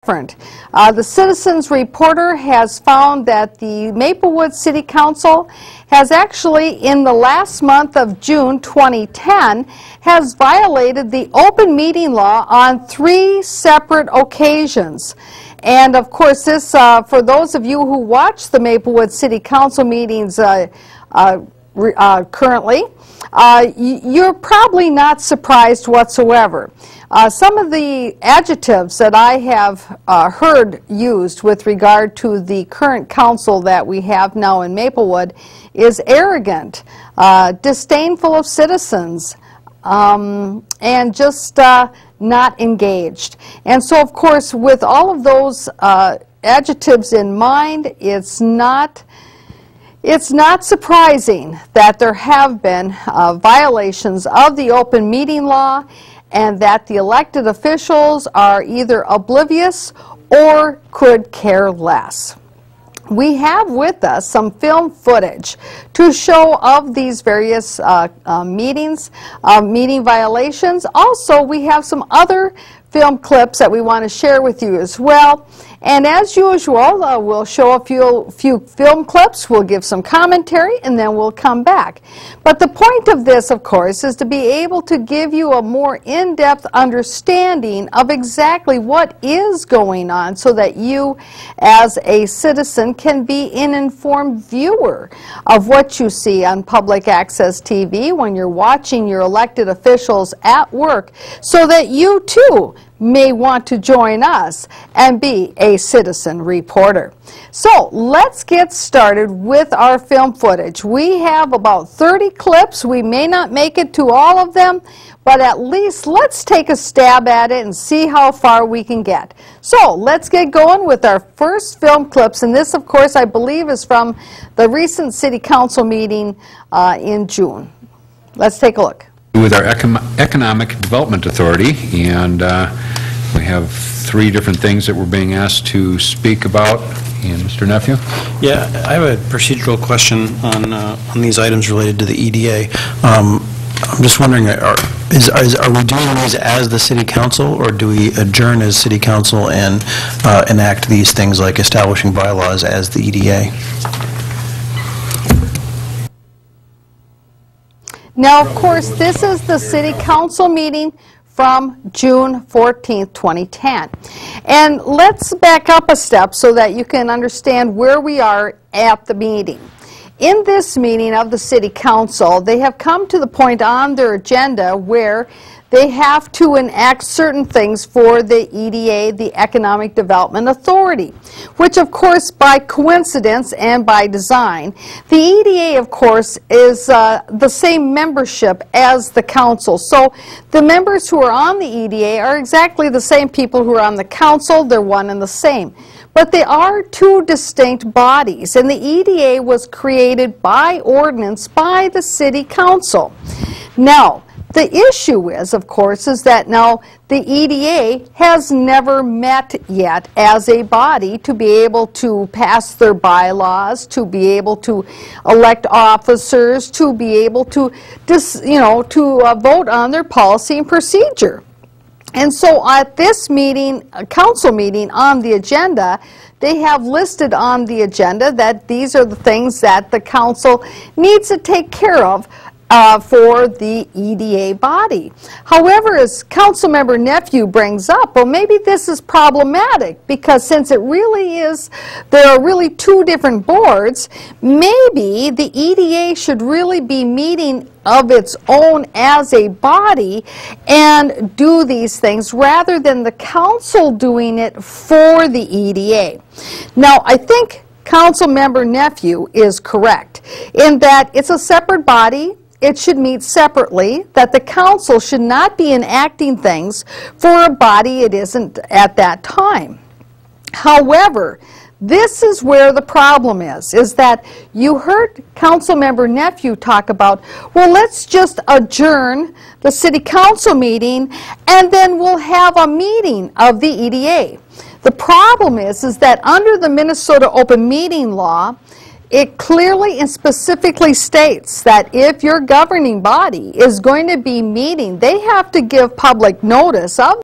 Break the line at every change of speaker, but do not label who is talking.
The Citizens Reporter has found that the Maplewood City Council has actually, in the last month of June 2010, has violated the open meeting law on 3 separate occasions. And of course, this, for those of you who watch the Maplewood City Council meetings currently, you're probably not surprised whatsoever. Some of the adjectives that I have heard used with regard to the current council that we have now in Maplewood is arrogant, disdainful of citizens, and just not engaged. And so, of course, with all of those adjectives in mind, it's not surprising that there have been violations of the open meeting law, and that the elected officials are either oblivious or could care less. We have with us some film footage to show of these various meeting violations. Also, we have some other film clips that we want to share with you as well. And as usual, we'll show a few film clips, we'll give some commentary, and then we'll come back. But the point of this, of course, is to be able to give you a more in-depth understanding of exactly what is going on so that you, as a citizen, can be an informed viewer of what you see on public access TV when you're watching your elected officials at work, so that you, too, may want to join us and be a citizen reporter. So let's get started with our film footage. We have about 30 clips. We may not make it to all of them, but at least let's take a stab at it and see how far we can get. So let's get going with our first film clips, and this, of course, I believe is from the recent City Council meeting in June. Let's take a look.
With our Economic Development Authority, and we have 3 different things that we're being asked to speak about. And Mr. Nephew?
Yeah, I have a procedural question on these items related to the EDA. I'm just wondering, are we doing these as the City Council, or do we adjourn as City Council and enact these things like establishing bylaws as the EDA?
Now, of course, this is the City Council meeting from June 14th, 2010. And let's back up a step so that you can understand where we are at the meeting. In this meeting of the City Council, they have come to the point on their agenda where they have to enact certain things for the EDA, the Economic Development Authority, which, of course, by coincidence and by design, the EDA, of course, is the same membership as the council. So the members who are on the EDA are exactly the same people who are on the council. They're one and the same. But they are 2 distinct bodies, and the EDA was created by ordinance by the City Council. Now, the issue is, of course, is that now the EDA has never met yet as a body to be able to pass their bylaws, to be able to elect officers, to be able to, vote on their policy and procedure. And so at this meeting, council meeting on the agenda, they have listed on the agenda that these are the things that the council needs to take care of for the EDA body. However, as Councilmember Nephew brings up, well, maybe this is problematic because since it really is, there are really 2 different boards, maybe the EDA should really be meeting of its own as a body and do these things rather than the council doing it for the EDA. Now, I think Councilmember Nephew is correct in that it's a separate body. It should meet separately, that the council should not be enacting things for a body it isn't at that time. However, this is where the problem is that you heard Councilmember Nephew talk about, well, let's just adjourn the City Council meeting and then we'll have a meeting of the EDA. The problem is that under the Minnesota Open Meeting Law, it clearly and specifically states that if your governing body is going to be meeting, they have to give public notice of